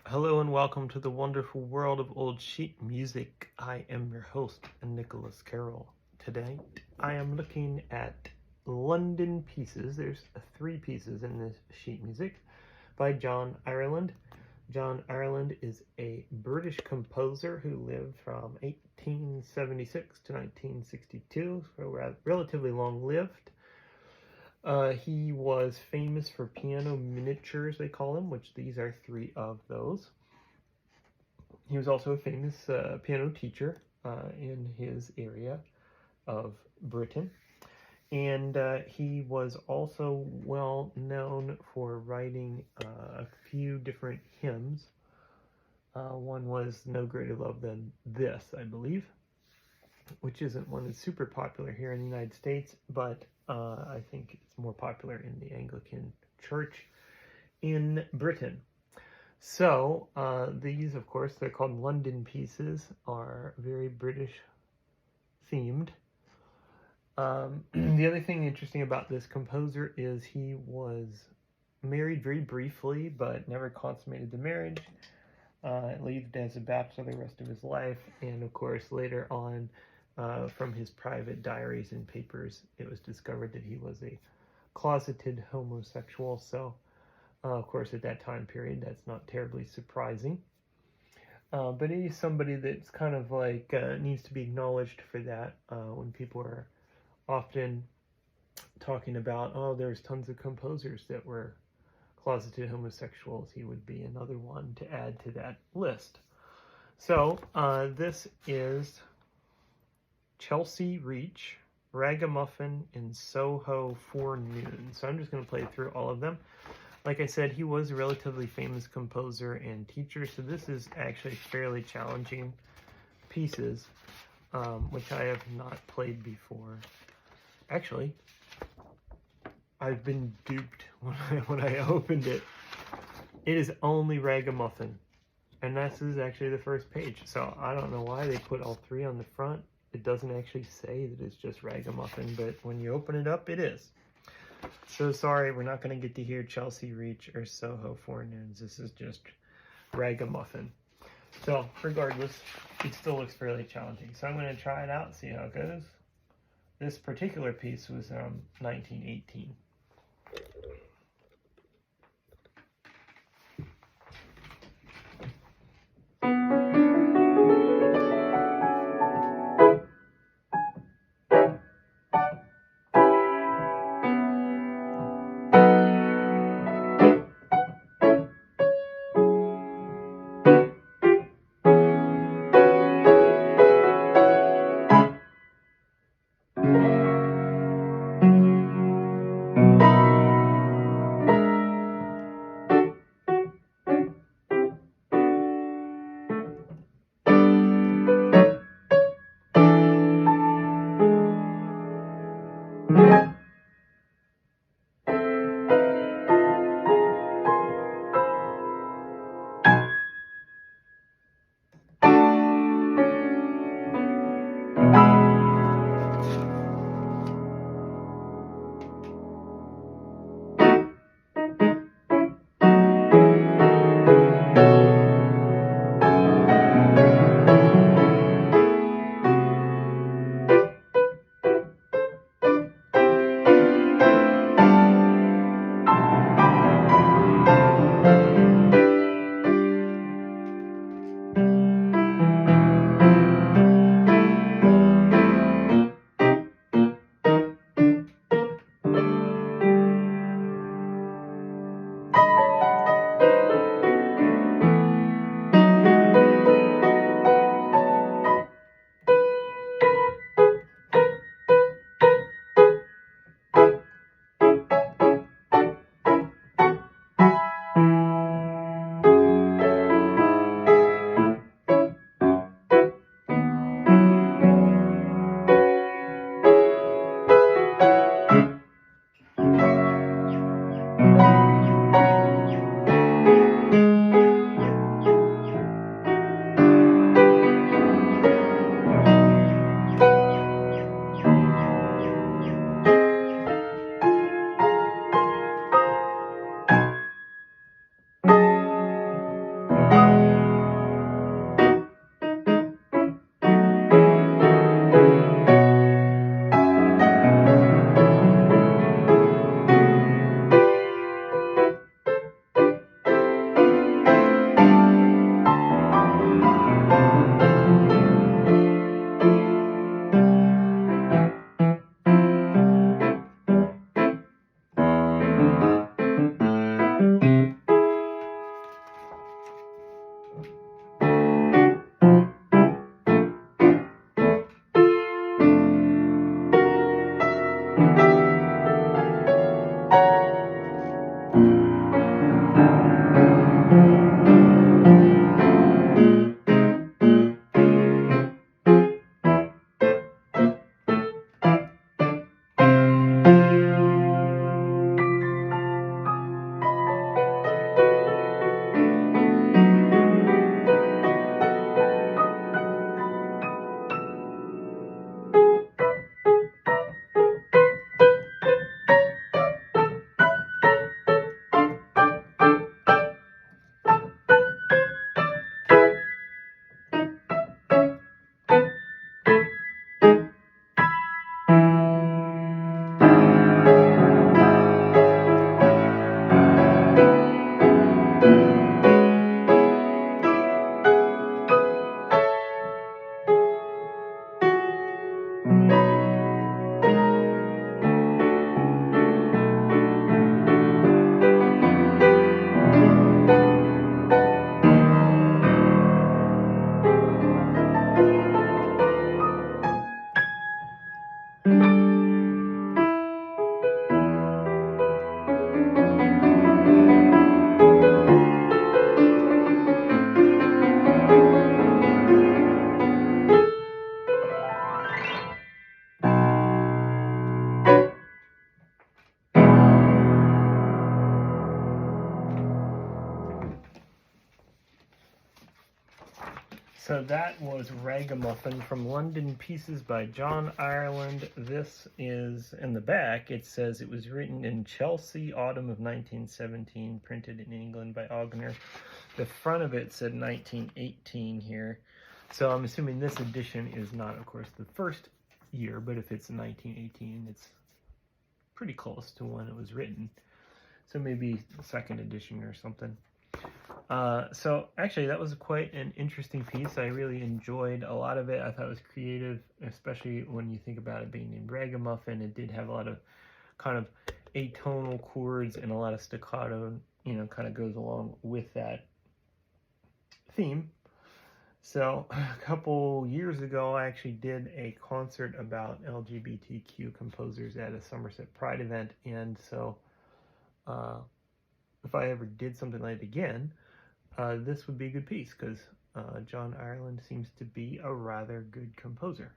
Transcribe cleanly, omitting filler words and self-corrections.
Hello and welcome to the wonderful world of old sheet music. I am your host, Nicholas Carroll. Today, I am looking at London Pieces. There's three pieces in this sheet music by John Ireland. John Ireland is a British composer who lived from 1876 to 1962, so relatively long-lived. He was famous for piano miniatures, they call them, which these are three of those. He was also a famous piano teacher in his area of Britain. And he was also well known for writing a few different hymns. One was No Greater Love Than This, I believe, which isn't one that's super popular here in the United States, but I think it's more popular in the Anglican Church in Britain. So these, of course, they're called London Pieces, are very British themed. The other thing interesting about this composer is he was married very briefly, but never consummated the marriage. Lived as a bachelor the rest of his life, and of course later on, from his private diaries and papers, it was discovered that he was a closeted homosexual. So of course, at that time period, that's not terribly surprising. But he's somebody that's kind of like needs to be acknowledged for that. When people are often talking about, oh, there's tons of composers that were closeted homosexuals, he would be another one to add to that list. So this is Chelsea Reach, Ragamuffin, and Soho Forenoon. So I'm just going to play through all of them. Like I said, he was a relatively famous composer and teacher, so this is actually fairly challenging pieces, which I have not played before. Actually, I've been duped when I opened it. It is only Ragamuffin, and this is actually the first page, so I don't know why they put all three on the front. It doesn't actually say that it's just Ragamuffin, but when you open it up, it is. So sorry, we're not going to get to hear Chelsea Reach or Soho Forenoons. This is just Ragamuffin. So regardless, it still looks fairly challenging. So I'm going to try it out, see how it goes. This particular piece was 1918. So that was Ragamuffin from London Pieces by John Ireland. This is, in the back, it says it was written in Chelsea, autumn of 1917, printed in England by Ogner. The front of it said 1918 here. So I'm assuming this edition is not, of course, the first year, but if it's 1918, it's pretty close to when it was written. So maybe the second edition or something. So actually that was quite an interesting piece. I really enjoyed a lot of it. I thought it was creative, especially when you think about it being named Ragamuffin. It did have a lot of kind of atonal chords and a lot of staccato, you know, kind of goes along with that theme. So a couple years ago, I actually did a concert about LGBTQ composers at a Somerset Pride event, and so if I ever did something like it again, this would be a good piece, because John Ireland seems to be a rather good composer.